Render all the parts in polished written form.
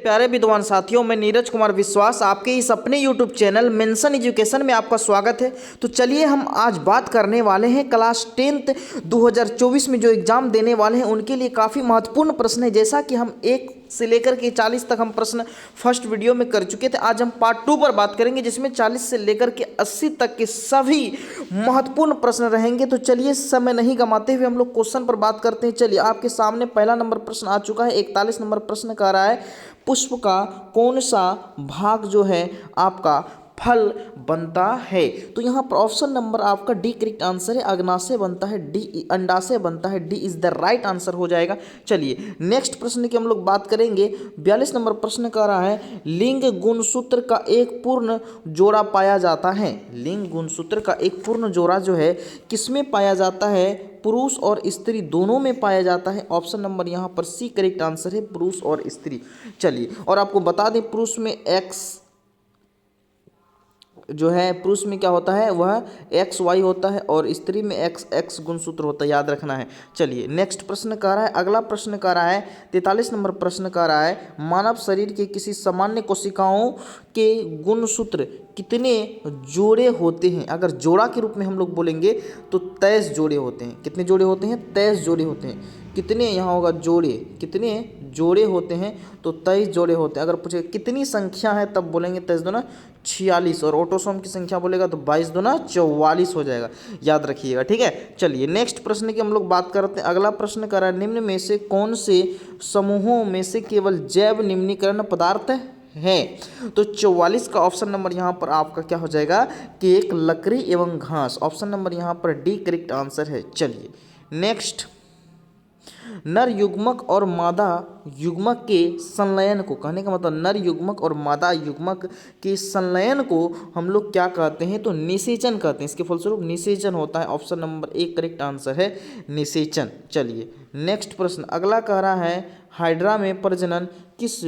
प्यारे विद्वान साथियों, मैं नीरज कुमार विश्वास आपके इस अपने यूट्यूब चैनल मेंशन एजुकेशन में आपका स्वागत है। तो चलिए हम आज बात करने वाले हैं क्लास 10th 2024 में जो एग्ज़ाम देने वाले हैं उनके लिए काफ़ी महत्वपूर्ण प्रश्न है। जैसा कि हम 1 से लेकर के 40 तक हम प्रश्न फर्स्ट वीडियो में कर चुके थे, आज हम पार्ट 2 पर बात करेंगे जिसमें 40 से लेकर के 80 तक के सभी महत्वपूर्ण प्रश्न रहेंगे। तो चलिए समय नहीं गंवाते हुए हम लोग क्वेश्चन पर बात करते हैं। चलिए आपके सामने पहला नंबर प्रश्न आ चुका है। 41 नंबर प्रश्न कह रहा है पुष्प का कौन सा भाग जो है आपका फल बनता है। तो यहाँ पर ऑप्शन नंबर आपका डी करेक्ट आंसर है। अग्नाशय बनता है, डी अंडाशय बनता है, D is the right answer हो जाएगा। चलिए नेक्स्ट प्रश्न की हम लोग बात करेंगे। 42 नंबर प्रश्न कर रहा है लिंग गुणसूत्र का एक पूर्ण जोड़ा पाया जाता है। लिंग गुणसूत्र का एक पूर्ण जोड़ा जो है किसमें पाया जाता है? पुरुष और स्त्री दोनों में पाया जाता है। ऑप्शन नंबर यहाँ पर सी करेक्ट आंसर है, पुरुष और स्त्री। चलिए और आपको बता दें पुरुष में एक्स जो है, पुरुष में क्या होता है वह एक्स वाई होता है और स्त्री में एक्स एक्स गुणसूत्र होता है, याद रखना है। चलिए नेक्स्ट प्रश्न कह रहा है, अगला प्रश्न कह रहा है 43 नंबर प्रश्न कह रहा है मानव शरीर के किसी सामान्य कोशिकाओं के गुणसूत्र कितने जोड़े होते हैं? अगर जोड़ा के रूप में हम लोग बोलेंगे तो 23 जोड़े होते हैं। कितने जोड़े होते हैं? 23 जोड़े होते हैं। कितने यहाँ होगा जोड़े, कितने जोड़े होते हैं? तो 23 जोड़े होते हैं। अगर पूछे कितनी संख्या है तब बोलेंगे 23 दूना 46 और ऑटोसोम की संख्या बोलेगा तो 22 दूना 44 हो जाएगा, याद रखिएगा। ठीक है, चलिए नेक्स्ट प्रश्न की हम लोग बात करते हैं। अगला प्रश्न कर रहा है निम्न में से कौन से समूहों में से केवल जैव निम्नीकरण पदार्थ है? तो 44 का ऑप्शन नंबर यहाँ पर आपका क्या हो जाएगा? केक, लकड़ी एवं घास। ऑप्शन नंबर यहाँ पर डी करेक्ट आंसर है। चलिए नेक्स्ट, नर युग्मक और मादा युग्मक के संलयन को, कहने का मतलब नर युग्मक और मादा युग्मक के संलयन को हम लोग क्या कहते हैं? तो निषेचन कहते हैं। इसके फलस्वरूप निषेचन होता है। Option number A correct answer है, निषेचन। चलिए नेक्स्ट प्रश्न अगला कह रहा है हाइड्रा में प्रजनन किस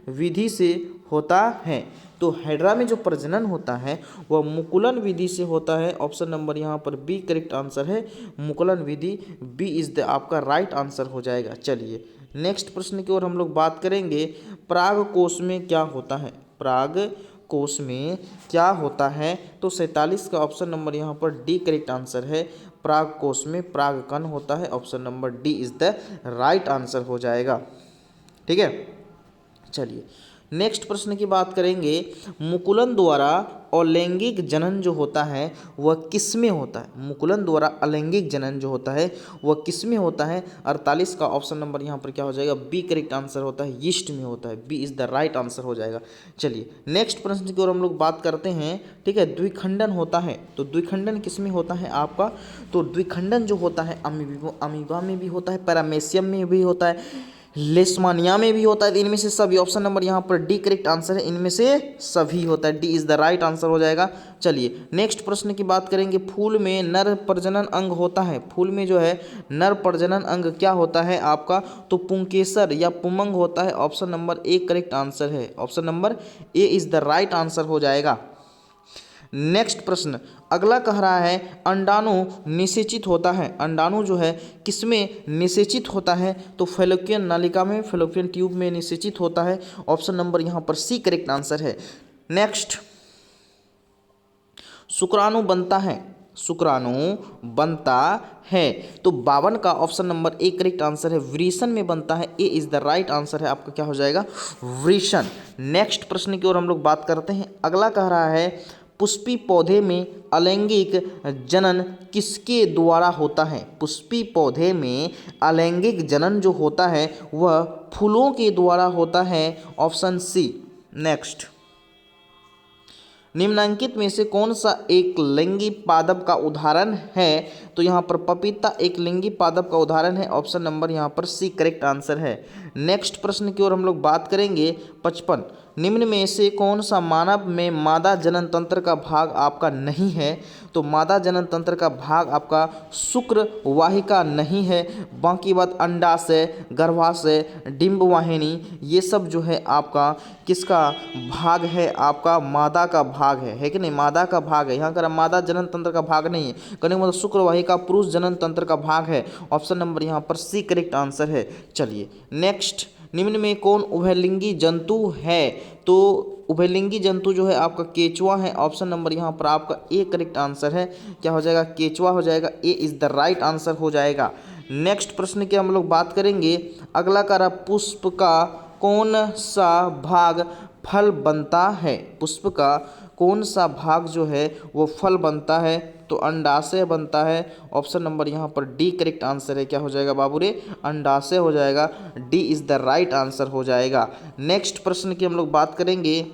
विधि से होता है? तो हाइड्रा में जो प्रजनन होता है वह मुकुलन विधि से होता है। ऑप्शन नंबर यहाँ पर बी करेक्ट आंसर है, मुकुलन विधि। बी इज द आपका राइट आंसर हो जाएगा। चलिए नेक्स्ट प्रश्न की ओर हम लोग बात करेंगे। पराग कोश में क्या होता है? पराग कोश में क्या होता है? तो 47 का ऑप्शन नंबर यहाँ पर डी करेक्ट आंसर है। पराग कोश में परागकण होता है। Option number D is the right answer हो जाएगा। ठीक है, चलिए नेक्स्ट प्रश्न की बात करेंगे। मुकुलन द्वारा अलैंगिक जनन जो होता है वह किस में होता है? मुकुलन द्वारा अलैंगिक जनन जो होता है वह किस में होता है? 48 का ऑप्शन नंबर यहाँ पर क्या हो जाएगा? बी करेक्ट आंसर होता है, यीस्ट में होता है। B is the right answer हो जाएगा। चलिए नेक्स्ट प्रश्न की ओर हम लोग बात करते हैं। ठीक है, द्विखंडन होता है तो द्विखंडन किस में होता है आपका? तो द्विखंडन जो होता है अमीबा में भी होता है, पैरामेशियम में भी होता है, लेशमानिया में भी होता है। इनमें से सभी, ऑप्शन नंबर यहाँ पर डी करेक्ट आंसर है, इनमें से सभी होता है। D is the right answer हो जाएगा। चलिए नेक्स्ट प्रश्न की बात करेंगे। फूल में नर प्रजनन अंग होता है। फूल में जो है नर प्रजनन अंग क्या होता है आपका? तो पुंकेसर या पुमंग होता है। Option number A correct answer है। Option number A is the right answer हो जाएगा। नेक्स्ट प्रश्न अगला कह रहा है अंडाणु निषेचित होता है। अंडाणु जो है किसमें निषेचित होता है? तो फैलोपियन नालिका में, फैलोपियन ट्यूब में निषेचित होता है। ऑप्शन नंबर यहाँ पर सी करेक्ट आंसर है। नेक्स्ट, शुक्राणु बनता है। शुक्राणु बनता है तो 52 का option number A correct answer है, वृषण में बनता है। ए इज द राइट आंसर है, आपका क्या हो जाएगा? वृषण। नेक्स्ट प्रश्न की ओर हम लोग बात करते हैं। अगला कह रहा है पुष्पी पौधे में अलैंगिक जनन किसके द्वारा होता है? पुष्पी पौधे में अलैंगिक जनन जो होता है वह फूलों के द्वारा होता है। Option C. नेक्स्ट, निम्नलिखित में से कौन सा एक लिंगी पादप का उदाहरण है? तो यहाँ पर पपीता एक लिंगी पादप का उदाहरण है। ऑप्शन नंबर यहाँ पर सी करेक्ट आंसर है। नेक्स्ट प्रश्न की ओर हम लोग बात करेंगे। 55 निम्न में से कौन सा मानव में मादा जनन तंत्र का भाग आपका नहीं है? तो मादा जनन तंत्र का भाग आपका शुक्र वाहिका नहीं है। बाकी बात अंडाशय, गर्भाशय, डिंब वाहिनी ये सब जो है आपका किसका भाग है? आपका मादा का भाग है कि नहीं? मादा का भाग है। यहाँ कर मादा जनन तंत्र का भाग नहीं है, कहने का मतलब शुक्र वाहिका पुरुष जनन तंत्र का भाग है। ऑप्शन नंबर यहाँ पर सी करेक्ट आंसर है। चलिए नेक्स्ट, निम्न में कौन उभयलिंगी जंतु है? तो उभयलिंगी जंतु जो है आपका केचुआ है। ऑप्शन नंबर यहाँ पर आपका ए करेक्ट आंसर है। क्या हो जाएगा? केचुआ हो जाएगा। ए इज द राइट आंसर हो जाएगा। नेक्स्ट प्रश्न की हम लोग बात करेंगे। अगला कारा पुष्प का कौन सा भाग फल बनता है? पुष्प का कौन सा भाग जो है वो फल बनता है? तो अंडाशय बनता है। ऑप्शन नंबर यहाँ पर डी करेक्ट आंसर है। क्या हो जाएगा बाबू रे? अंडाशय हो जाएगा। D is the right answer हो जाएगा। नेक्स्ट प्रश्न की हम लोग बात करेंगे।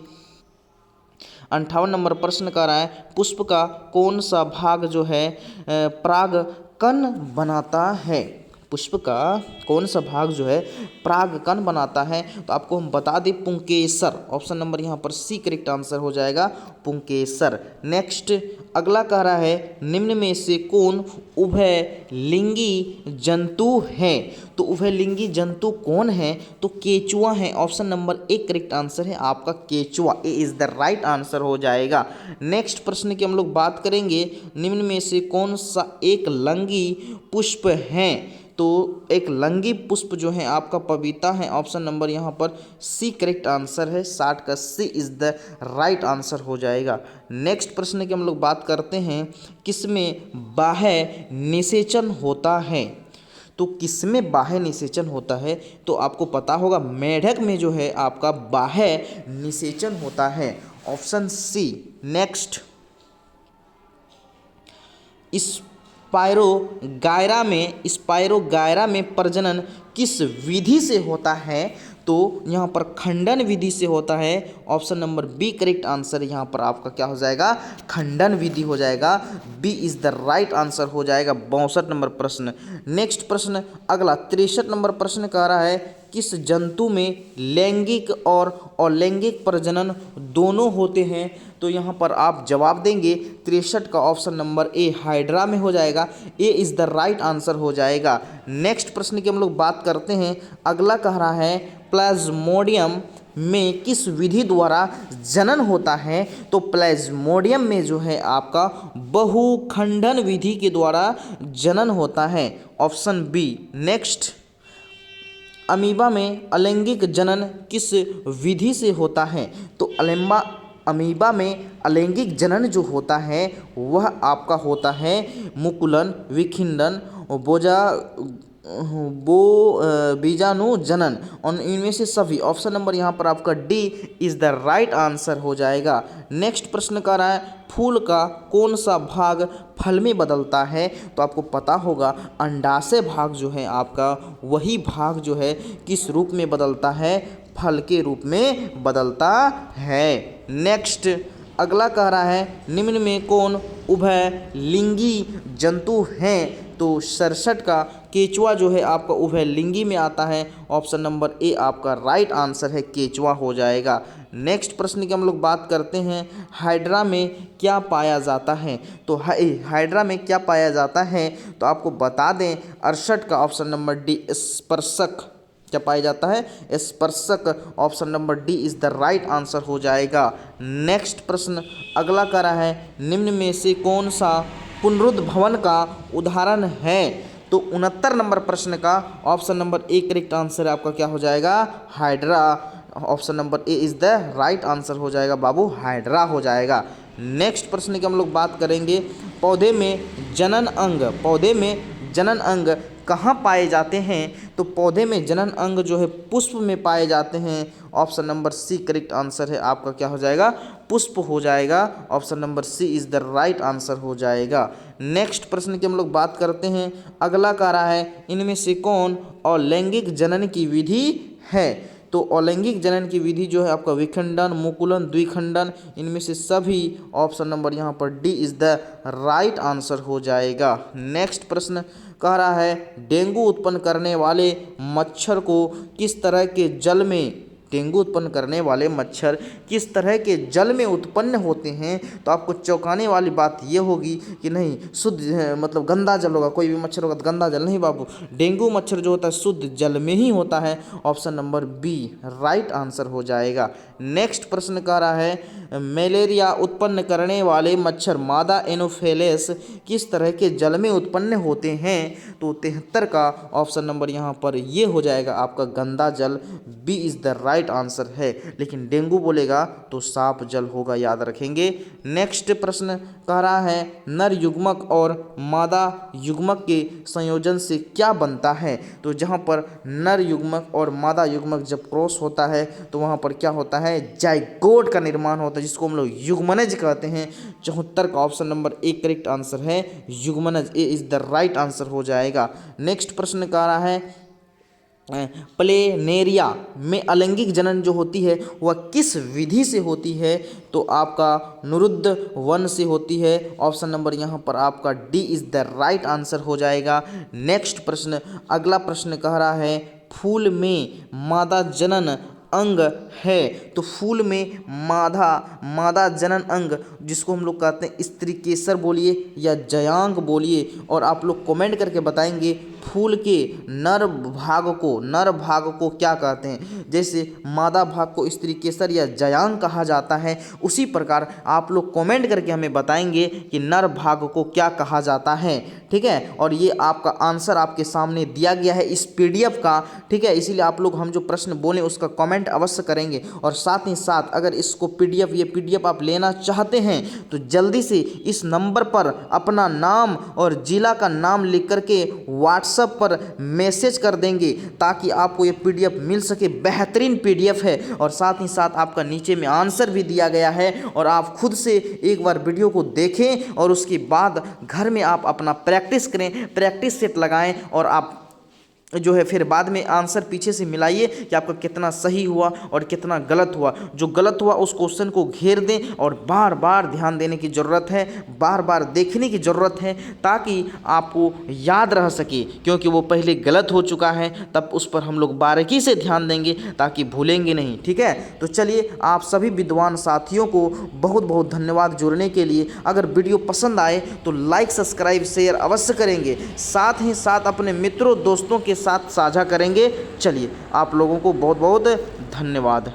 58 नंबर प्रश्न कर रहा है, पुष्प का कौन सा भाग जो है परागकण बनाता है? पुष्प का कौन सा भाग जो है परागकण बनाता है? तो आपको हम बता दें पुंकेसर। ऑप्शन नंबर यहाँ पर सी करेक्ट आंसर हो जाएगा, पुंकेसर। नेक्स्ट अगला कह रहा है, निम्न में से कौन उभयलिंगी जंतु है? तो उभयलिंगी जंतु कौन है? तो केचुआ है। ऑप्शन नंबर एक करेक्ट आंसर है आपका केचुआ। ए इज द राइट आंसर हो जाएगा। नेक्स्ट प्रश्न की हम लोग बात करेंगे। निम्न में से कौन सा एक लंगी पुष्प है? तो एक लंगी पुष्प जो है आपका पपीता है। ऑप्शन नंबर यहाँ पर सी करेक्ट आंसर है। 60 का सी इज द राइट आंसर हो जाएगा। नेक्स्ट प्रश्न की हम लोग बात करते हैं, किसमें बाह्य निषेचन होता है? तो किसमें बाह्य निषेचन होता है? तो आपको पता होगा मेढक में जो है आपका बाह्य निषेचन होता है। Option C. नेक्स्ट स्पायरोगायरा में प्रजनन किस विधि से होता है? तो यहाँ पर खंडन विधि से होता है। Option number B correct answer यहाँ पर आपका क्या हो जाएगा? खंडन विधि हो जाएगा। B is the right answer हो जाएगा। 62 नंबर प्रश्न। नेक्स्ट प्रश्न अगला 63 नंबर प्रश्न कह रहा है, किस जंतु में लैंगिक और अलैंगिक प्रजनन दोनों होते हैं? तो यहाँ पर आप जवाब देंगे 63 का ऑप्शन नंबर ए हाइड्रा में हो जाएगा। ए इज द राइट आंसर हो जाएगा। नेक्स्ट प्रश्न की हम लोग बात करते हैं। अगला कह रहा है, प्लाज्मोडियम में किस विधि द्वारा जनन होता है? तो प्लाज्मोडियम में जो है आपका बहुखंडन विधि के द्वारा जनन होता है। Option B. नेक्स्ट अमीबा में अलैंगिक जनन किस विधि से होता है? तो अमीबा में अलैंगिक जनन जो होता है वह आपका होता है मुकुलन, विखंडन, बीजाणु जनन और इनमें से सभी। ऑप्शन नंबर यहाँ पर आपका D is the right answer हो जाएगा। नेक्स्ट प्रश्न कर रहा है, फूल का कौन सा भाग फल में बदलता है? तो आपको पता होगा अंडाशय भाग जो है आपका वही भाग जो है किस रूप में बदलता है? फल के रूप में बदलता है। नेक्स्ट अगला कह रहा है, निम्न में कौन उभयलिंगी जंतु हैं? तो 67 का केचुआ जो है आपका उभयलिंगी में आता है। ऑप्शन नंबर ए आपका राइट आंसर है, केचुआ हो जाएगा। नेक्स्ट प्रश्न की हम लोग बात करते हैं, हाइड्रा में क्या पाया जाता है? तो हाइड्रा में क्या पाया जाता है? तो आपको बता दें 68 का ऑप्शन नंबर डी स्पर्शक क्या पाया जाता है? स्पर्शक। Option number D is the right answer हो जाएगा। नेक्स्ट प्रश्न अगला कह रहा है, निम्न में से कौन सा पुनरुद्भवन का उदाहरण है? तो 69 नंबर प्रश्न का option number A correct answer आपका क्या हो जाएगा? Hydra. Option number A is the right answer हो जाएगा बाबू, हाइड्रा हो जाएगा। नेक्स्ट प्रश्न की हम लोग बात करेंगे, पौधे में जनन अंग कहाँ पाए जाते हैं? तो पौधे में जनन अंग जो है पुष्प में पाए जाते हैं। Option number C correct answer है आपका क्या हो जाएगा? पुष्प हो जाएगा। Option number C is the right answer हो जाएगा। नेक्स्ट प्रश्न की हम लोग बात करते हैं। अगला कह रहा है, इनमें से कौन अलैंगिक जनन की विधि है? तो अलैंगिक जनन की विधि जो है आपका विखंडन, मुकुलन, द्विखंडन, इनमें से सभी। ऑप्शन नंबर यहाँ पर D is the right answer हो जाएगा। नेक्स्ट प्रश्न कह रहा है, डेंगू उत्पन्न करने वाले मच्छर को किस तरह के जल में डेंगू उत्पन्न करने वाले मच्छर किस तरह के जल में उत्पन्न होते हैं, तो आपको चौंकाने वाली बात ये होगी कि नहीं शुद्ध मतलब गंदा जल होगा, कोई भी मच्छर होगा तो गंदा जल नहीं बाबू, डेंगू मच्छर जो होता है शुद्ध जल में ही होता है। Option number B right answer हो जाएगा। नेक्स्ट प्रश्न कह रहा है मलेरिया उत्पन्न करने वाले मच्छर मादा एनोफेलेस किस तरह के जल में उत्पन्न होते हैं, तो 73 का ऑप्शन नंबर यहाँ पर ये हो जाएगा आपका गंदा जल, B is the right answer है। लेकिन डेंगू बोलेगा तो साफ जल होगा, याद रखेंगे। नेक्स्ट प्रश्न कह रहा है नर युग्मक और मादा युग्मक के संयोजन से क्या बनता है, तो जहाँ पर नर युग्मक और मादा युग्मक जब क्रॉस होता है तो वहाँ पर क्या होता है जाइगोट का निर्माण होता है, जिसको हम लोग युग्मनज कहते हैं। 74 का option number A correct answer है, युग्मनज, ए इज द राइट आंसर हो जाएगा। नेक्स्ट प्रश्न कह रहा है प्लेनेरिया में अलैंगिक जनन जो होती है वह किस विधि से होती है, तो आपका निरुद्ध वन से होती है। ऑप्शन नंबर यहाँ पर आपका D is the right answer हो जाएगा। नेक्स्ट प्रश्न, अगला प्रश्न कह रहा है फूल में मादा जनन अंग है, तो फूल में मादा जनन अंग जिसको हम लोग कहते हैं स्त्री केसर बोलिए या जयांग बोलिए, और आप लोग कमेंट करके बताएंगे फूल के नर भाग को क्या कहते हैं। जैसे मादा भाग को स्त्री केसर या जयांग कहा जाता है, उसी प्रकार आप लोग कमेंट करके हमें बताएंगे कि नर भाग को क्या कहा जाता है, ठीक है। और ये आपका आंसर आपके सामने दिया गया है इस पीडीएफ का, ठीक है। इसीलिए आप लोग हम जो प्रश्न बोले उसका कमेंट अवश्य करेंगे, और साथ ही साथ अगर इसको ये पीडीएफ आप लेना चाहते हैं तो जल्दी से इस नंबर पर अपना नाम और जिला का नाम लिख करके व्हाट्सएप पर मैसेज कर देंगे ताकि आपको ये पीडीएफ मिल सके। बेहतरीन पीडीएफ है, और साथ ही साथ आपका नीचे में आंसर भी दिया गया है, और आप खुद से एक बार वीडियो को देखें और उसके बाद घर में आप अपना प्रैक्टिस करें, प्रैक्टिस सेट लगाएं, और आप जो है फिर बाद में आंसर पीछे से मिलाइए कि आपका कितना सही हुआ और कितना गलत हुआ। जो गलत हुआ उस क्वेश्चन को घेर दें, और बार बार ध्यान देने की ज़रूरत है, बार बार देखने की ज़रूरत है, ताकि आपको याद रह सके, क्योंकि वो पहले गलत हो चुका है। तब उस पर हम लोग बारीकी से ध्यान देंगे ताकि भूलेंगे नहीं, ठीक है। तो चलिए, आप सभी विद्वान साथियों को बहुत बहुत धन्यवाद जुड़ने के लिए। अगर वीडियो पसंद आए तो लाइक सब्सक्राइब शेयर अवश्य करेंगे, साथ ही साथ अपने मित्रों दोस्तों के साथ साझा करेंगे। चलिए, आप लोगों को बहुत बहुत धन्यवाद।